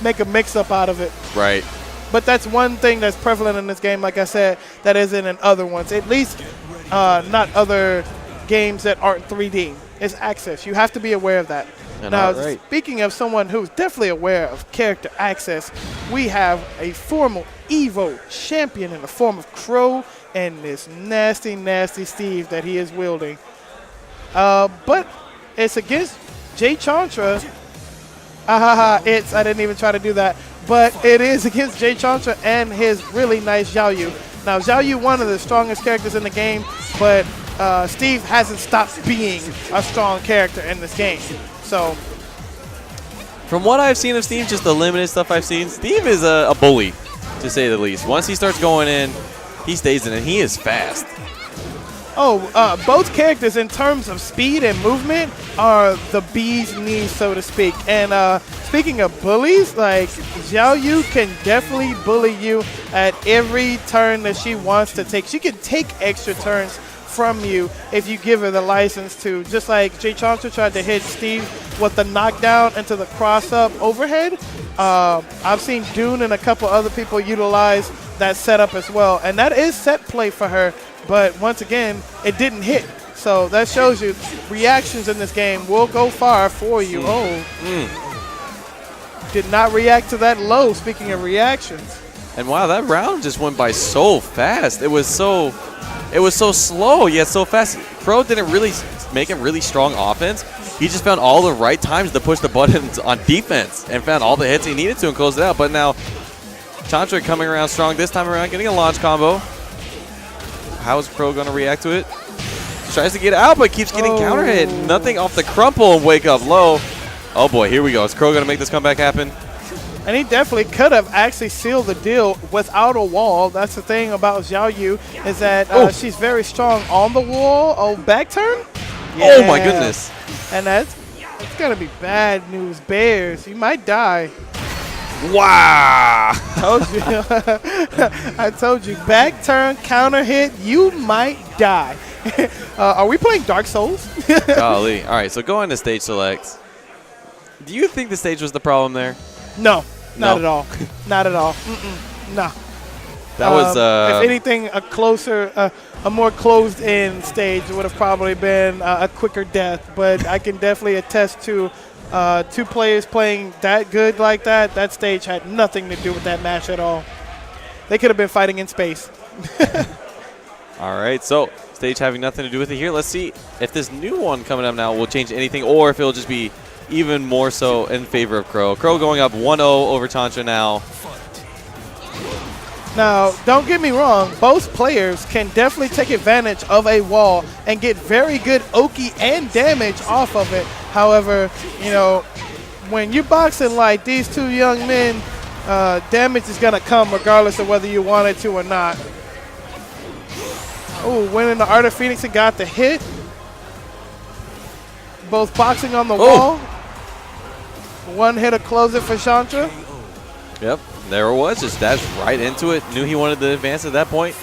make a mix-up out of it. Right. But that's one thing that's prevalent in this game, like I said, that isn't in other ones. At least not other games that aren't 3D. It's access. You have to be aware of that. Now, speaking of someone who's definitely aware of character access, we have a formal Evo champion in the form of Crow and this nasty, nasty Steve that he is wielding. But it's against Jchantra. I didn't even try to do that. But it is against Jchantra and his really nice Xiaoyu. Now, Xiaoyu, one of the strongest characters in the game, but Steve hasn't stopped being a strong character in this game. So, from what I've seen of Steve, just the limited stuff I've seen, Steve is a bully, to say the least. Once he starts going in, he stays in, and he is fast. Both characters in terms of speed and movement are the bee's knees, so to speak. And speaking of bullies, like Xiaoyu can definitely bully you at every turn that she wants to take. She can take extra turns from you if you give her the license to. Just like Jchantra tried to hit Steve with the knockdown into the cross-up overhead. I've seen Dune and a couple other people utilize that setup as well. And that is set play for her. But once again, it didn't hit. So that shows you reactions in this game will go far for you. Did not react to that low, speaking of reactions. And wow, that round just went by so fast. It was so slow, yet so fast. Crow didn't really make a really strong offense. He just found all the right times to push the buttons on defense and found all the hits he needed to and closed it out. But now, Jchantra coming around strong this time around, getting a launch combo. How is Crow going to react to it? Tries to get out, but keeps getting counter hit. Nothing off the crumple and wake up low. Oh boy, here we go. Is Crow going to make this comeback happen? And he definitely could have actually sealed the deal without a wall. That's the thing about Xiaoyu, is that she's very strong on the wall. Oh, back turn? Yeah. Oh my goodness. And it's going to be bad news, Bears. You might die. Wow. Told you. I told you. Back turn, counter hit, you might die. Are we playing Dark Souls? Golly. All right, so going to stage select. Do you think the stage was the problem there? No, not at all. Not at all. No. That was, if anything, a more closed-in stage would have probably been a quicker death. But I can definitely attest to two players playing that good like that. That stage had nothing to do with that match at all. They could have been fighting in space. All right, so stage having nothing to do with it here. Let's see if this new one coming up now will change anything, or if it'll just be even more so in favor of Crow. Crow going up 1-0 over Jchantra now. Now, don't get me wrong. Both players can definitely take advantage of a wall and get very good Oki and damage off of it. However, you know, when you're boxing like these two young men, damage is going to come regardless of whether you want it to or not. Oh, winning the Art of Phoenix and got the hit. Both boxing on the wall. One hit to close it for Jchantra. Yep, there it was. Just dashed right into it. Knew he wanted to advance at that point.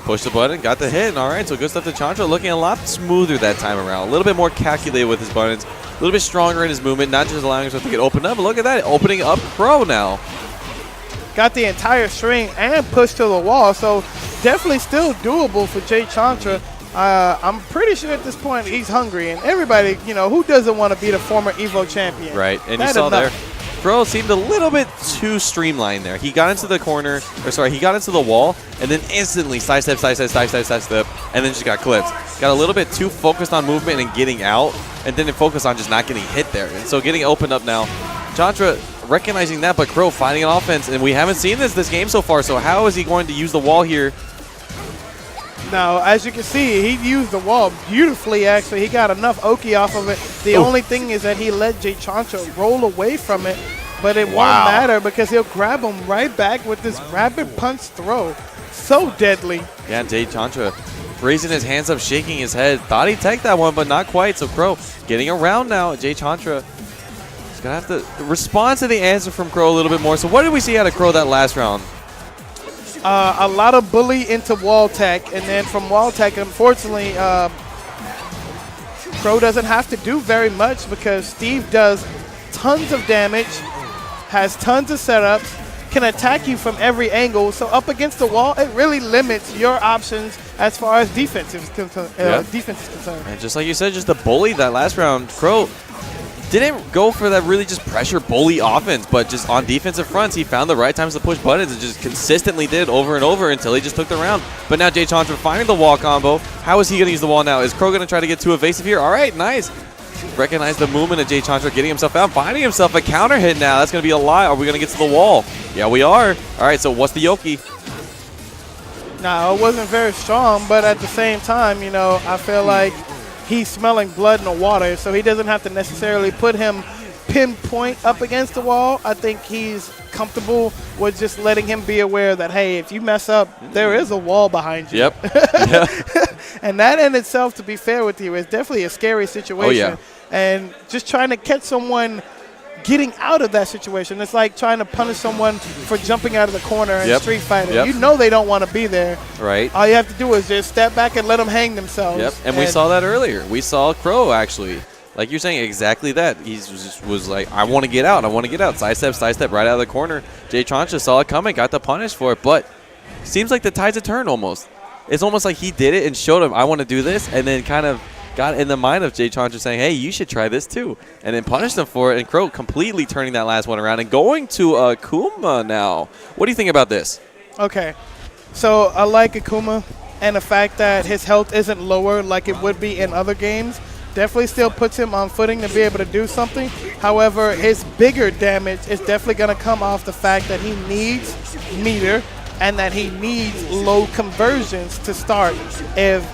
Pushed the button, got the hit. And all right, so good stuff to Jchantra. Looking a lot smoother that time around. A little bit more calculated with his buttons. A little bit stronger in his movement. Not just allowing himself to get opened up. But look at that, opening up Crow now. Got the entire string and pushed to the wall. So definitely still doable for Jchantra. I'm pretty sure at this point he's hungry, and everybody, you know, who doesn't want to be the former Evo champion? Right, and you saw there, Crow seemed a little bit too streamlined there. He got into the corner, or sorry, he got into the wall, and then instantly sidestep, and then just got clipped. Got a little bit too focused on movement and getting out, and didn't focus on just not getting hit there. And so getting opened up now. Jchantra recognizing that, but Crow finding an offense, and we haven't seen this game so far, so how is he going to use the wall here? Now, as you can see, he used the wall beautifully, actually. He got enough Oki off of it. The only thing is that he let Jchantra roll away from it, but it won't matter because he'll grab him right back with this rapid punch throw. So deadly. Yeah, Jchantra raising his hands up, shaking his head. Thought he'd take that one, but not quite. So Crow getting around now. Jchantra is going to have to respond to the answer from Crow a little bit more. So what did we see out of Crow that last round? A lot of bully into wall tech, and then from wall tech, unfortunately, Crow doesn't have to do very much because Steve does tons of damage has tons of setups, can attack you from every angle. So up against the wall, it really limits your options as far as defense is concerned. And just like you said, just to bully that last round, Crow didn't go for that really just pressure bully offense, but just on defensive fronts, he found the right times to push buttons and just consistently did over and over until he just took the round. But now Jchantra finding the wall combo. How is he going to use the wall now? Is Crow going to try to get too evasive here? All right, nice. Recognize the movement of Jchantra, getting himself out, finding himself a counter hit now. That's going to be a lie. Are we going to get to the wall? Yeah, we are. All right, so what's the Yoki? No, it wasn't very strong, but at the same time, you know, I feel like he's smelling blood in the water, so he doesn't have to necessarily put him pinpoint up against the wall. I think he's comfortable with just letting him be aware that, hey, if you mess up, there is a wall behind you. Yep. And that in itself, to be fair with you, is definitely a scary situation. Oh, yeah. And just trying to catch someone getting out of that situation. It's like trying to punish someone for jumping out of the corner in Street Fighter. Yep. You know they don't want to be there. Right. All you have to do is just step back and let them hang themselves. Yep. And we saw that earlier. We saw Crow actually. Like you're saying, exactly that. He was like, I want to get out. I want to get out. Sidestep right out of the corner. Jchantra saw it coming, got the punish for it. But seems like the tides have turned almost. It's almost like he did it and showed him, I want to do this, and then kind of got in the mind of Jchantra saying, hey, you should try this too, and then punished him for it, and Crow completely turning that last one around and going to Akuma now. What do you think about this? Okay, so I like Akuma, and the fact that his health isn't lower like it would be in other games definitely still puts him on footing to be able to do something. However, his bigger damage is definitely going to come off the fact that he needs meter and that he needs low conversions to start. If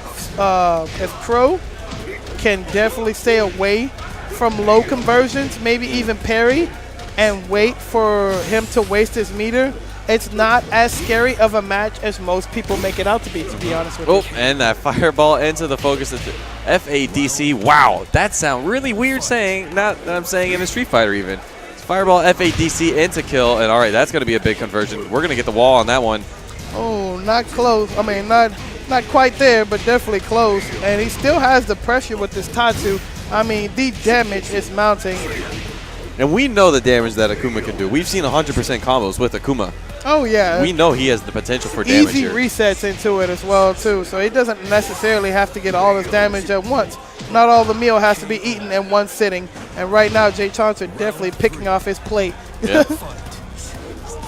Crow can definitely stay away from low conversions, maybe even parry, and wait for him to waste his meter, it's not as scary of a match as most people make it out to be honest with you. Oh, and that fireball into the focus of the FADC. Wow, that sound really weird saying, not that I'm saying in a Street Fighter even. Fireball FADC into kill, and all right, that's going to be a big conversion. We're going to get the wall on that one. Oh, not close. I mean, not quite there, but definitely close. And he still has the pressure with this Tatsu. I mean, the damage is mounting. And we know the damage that Akuma can do. We've seen 100% combos with Akuma. Oh, yeah. We know he has the potential for damage Easy here. resets into it as well, too. So he doesn't necessarily have to get all his damage at once. Not all the meal has to be eaten in one sitting. And right now, Jchantra definitely picking off his plate. Yeah.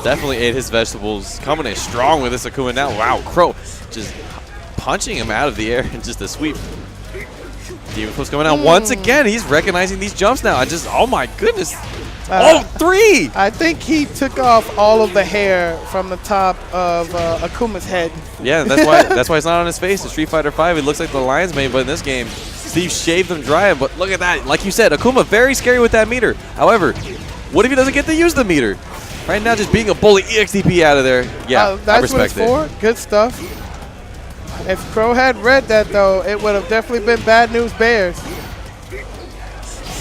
Definitely ate his vegetables. Coming in strong with this Akuma now. Wow, Crow just punching him out of the air and just a sweep. Demon Flip's coming out once again. He's recognizing these jumps now. Oh my goodness. Three! I think he took off all of the hair from the top of Akuma's head. Yeah, that's why it's not on his face. In Street Fighter 5, it looks like the lion's mane, but in this game, Steve shaved them dry. But look at that. Like you said, Akuma very scary with that meter. However, what if he doesn't get to use the meter? Right now, just being a bully, EXDP out of there. Yeah, I respect it. That's what it's for. Good stuff. If Crow had read that, though, it would have definitely been bad news bears.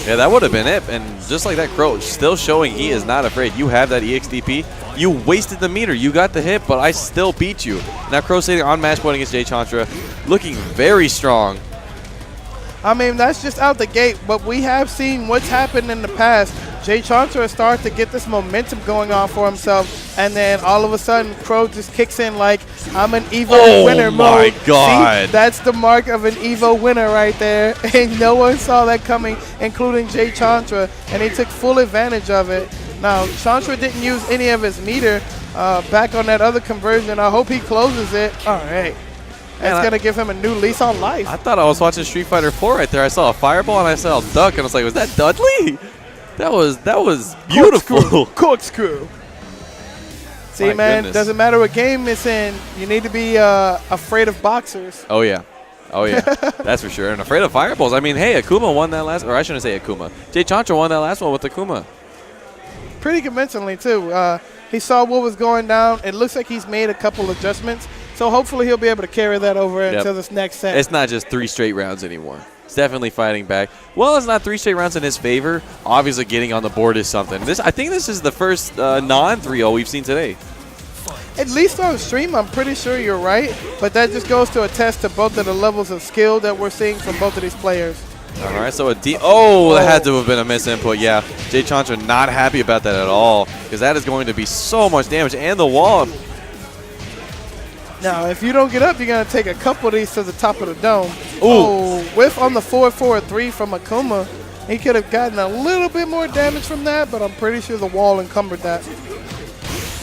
Yeah, that would have been it. And just like that, Crow still showing he is not afraid. You have that EXDP. You wasted the meter. You got the hit, but I still beat you. Now Crow sitting on match point against Jchantra, looking very strong. I mean, that's just out the gate, but we have seen what's happened in the past. Jchantra starts to get this momentum going on for himself, and then all of a sudden, Crow just kicks in like, I'm an Evo winner mode. Oh, my God. See, that's the mark of an Evo winner right there, and no one saw that coming, including Jchantra, and he took full advantage of it. Now, Chantra didn't use any of his meter back on that other conversion. I hope he closes it. All right. That's going to give him a new lease on life. I thought I was watching Street Fighter 4 right there. I saw a fireball and I saw a duck, and I was like, was that Dudley? That was beautiful. Corkscrew. See, man, doesn't matter what game it's in. You need to be afraid of boxers. Oh, yeah. Oh, yeah. That's for sure. And afraid of fireballs. I mean, hey, Akuma won that last, or I shouldn't say Akuma. Jchantra won that last one with Akuma. Pretty convincingly, too. He saw what was going down. It looks like he's made a couple adjustments. So hopefully he'll be able to carry that over into this next set. It's not just 3 straight rounds anymore. It's definitely fighting back. Well, it's not 3 straight rounds in his favor. Obviously, getting on the board is something. I think this is the first non-3-0 we've seen today. At least on stream, I'm pretty sure you're right. But that just goes to attest to both of the levels of skill that we're seeing from both of these players. All right, so that had to have been a misinput. Yeah, Jchantra not happy about that at all because that is going to be so much damage. And the wall. Now, if you don't get up, you're going to take a couple of these to the top of the dome. Ooh. Whiff on the 4-4-3 from Akuma. He could have gotten a little bit more damage from that, but I'm pretty sure the wall encumbered that.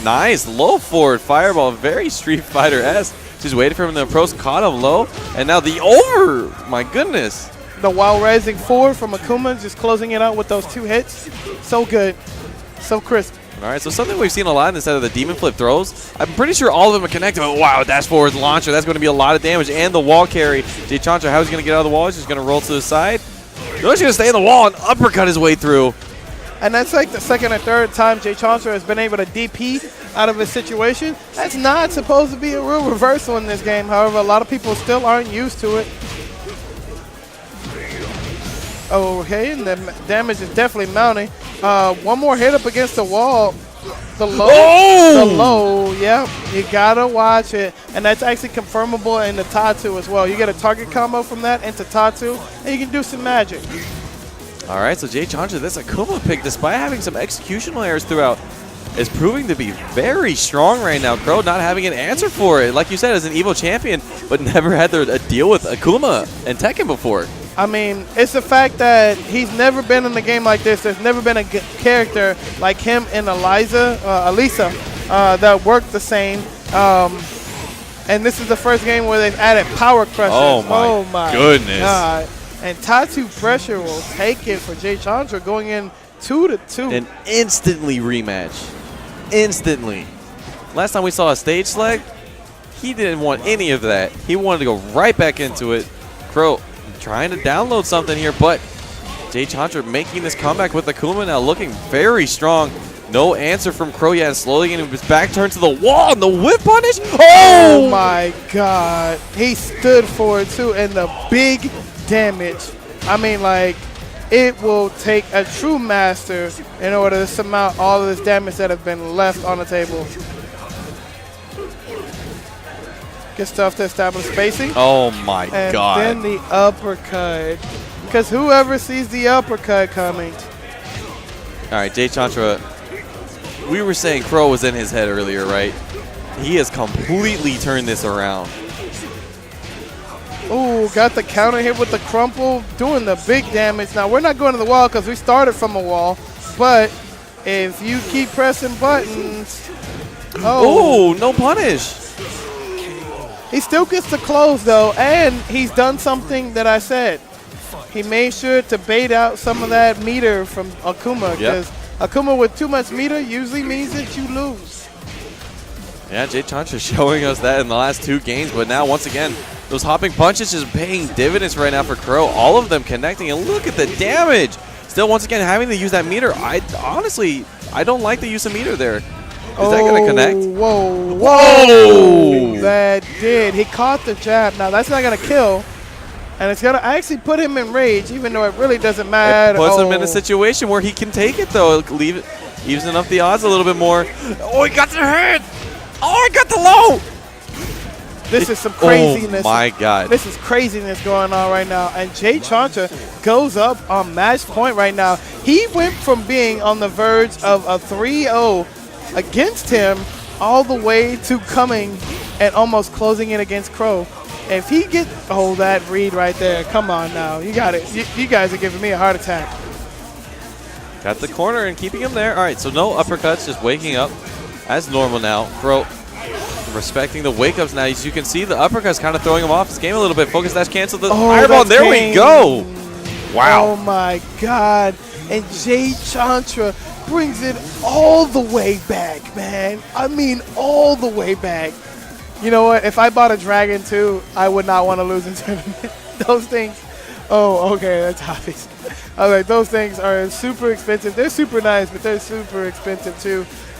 Nice. Low forward fireball. Very Street Fighter-esque. Just waited for him to approach, caught him low, and now the over. My goodness. The while rising forward from Akuma, just closing it out with those 2 hits. So good. So crisp. All right, so something we've seen a lot instead of the demon flip throws. I'm pretty sure all of them are connected. But wow, dash forward launcher. That's going to be a lot of damage. And the wall carry. Jchantra, how is he going to get out of the wall? He's just going to roll to the side. No, he's going to stay in the wall and uppercut his way through. And that's like the second or third time Jchantra has been able to DP out of a situation. That's not supposed to be a real reversal in this game. However, a lot of people still aren't used to it. Okay, and the damage is definitely mounting. One more hit up against the wall. The low. Oh! The low, yep. You gotta watch it. And that's actually confirmable in the Tatsu as well. You get a target combo from that into Tatsu, and you can do some magic. All right, so Jchantra, this Akuma pick, despite having some executional errors throughout, is proving to be very strong right now. Crow not having an answer for it. Like you said, as an Evo champion, but never had to deal with Akuma and Tekken before. I mean, it's the fact that he's never been in a game like this. There's never been a character like him and Elisa that worked the same. And this is the first game where they've added power crushers. Oh my goodness. God. And Tatsu pressure will take it for Jchantra going in 2-2. And instantly rematch. Instantly. Last time we saw a stage select, he didn't want any of that. He wanted to go right back into it. Crow trying to download something here, but Jchantra making this comeback with Akuma now looking very strong. No answer from Crow yet, and slowly getting his back turned to the wall, and the whip punish. Oh my God. He stood for it too, and the big damage. I mean, like, it will take a true master in order to surmount all of this damage that has been left on the table. Good stuff to establish spacing. Oh my God. And then the uppercut. Because whoever sees the uppercut coming. All right, Jchantra, we were saying Crow was in his head earlier, right? He has completely turned this around. Ooh, got the counter hit with the crumple, doing the big damage. Now, we're not going to the wall because we started from a wall, but if you keep pressing buttons. Oh, no punish. He still gets to close, though, and he's done something that I said. He made sure to bait out some of that meter from Akuma, because Akuma with too much meter usually means that you lose. Yeah, Jchantra showing us that in the last 2 games, but now, once again, those hopping punches just paying dividends right now for Crow. All of them connecting, and look at the damage. Still, once again, having to use that meter. Honestly, I don't like the use of meter there. Is that going to connect? Whoa. That did. He caught the jab. Now, that's not going to kill. And it's going to actually put him in rage, even though it really doesn't matter. It puts him in a situation where he can take it, though. Leave it, even up the odds a little bit more. Oh, he got the hit. Oh, he got the low. This is some craziness. Oh, my God. This is craziness going on right now. And Jchantra goes up on match point right now. He went from being on the verge of a 3-0 against him all the way to coming and almost closing it against Crow. If he gets, that read right there. Come on now. You got it. You guys are giving me a heart attack. Got the corner and keeping him there. All right, so no uppercuts, just waking up as normal now. Crow respecting the wake-ups now. As you can see, the uppercut's kind of throwing him off his game a little bit. Focus dash cancel the fireball. There we go. Wow. Oh, my God. And Jchantra brings it all the way back, man. I mean, all the way back. You know what? If I bought a Dragon 2, I would not want to lose in tournament. Those things. Oh, okay, that's obvious. I was like, those things are super expensive. They're super nice, but they're super expensive too.